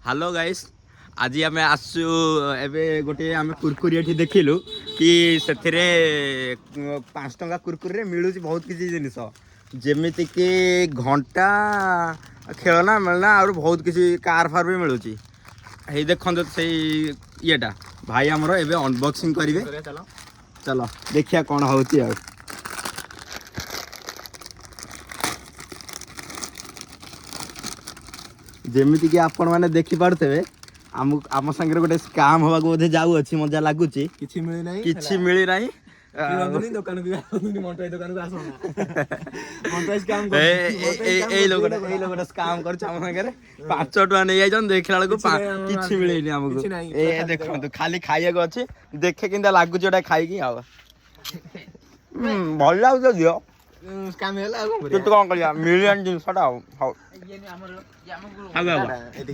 hello guys आज आम आसु एवं गोटे आम कुरकुरी एठी देखिलु कि से 5 टंका कुरकुरी मिलूँ बहुत किसी जिनिस जमीती कि घंटा खेलना मिलना और बहुत किसी कार फार भी मिलूँ देखते से येटा भाई आमर एवं अनबॉक्सिंग करेंगे चलो देखिए कौन होती है जमीती कि आपण मैंने देखी पारे आम संगे गोटे स्काम होगा बोधे जाऊ अच्छी मजा लगुच किछि मिली नाही किछि मिली नाही दुकान भी मोटाई दुकान को आसो मोटाई काम ए लोगटा स्काम कर हम संगे 5 टका नहीं जाइछन देखला बेलू किछि मिलेनी हमको ए देखो खाली खाइएको अछि देखे किंदा लागुच जोटा खाइकी आ भल लागु दियो काम हैला तू कोन करिया मिलियन जिंसटा हो ये हमर आगो एति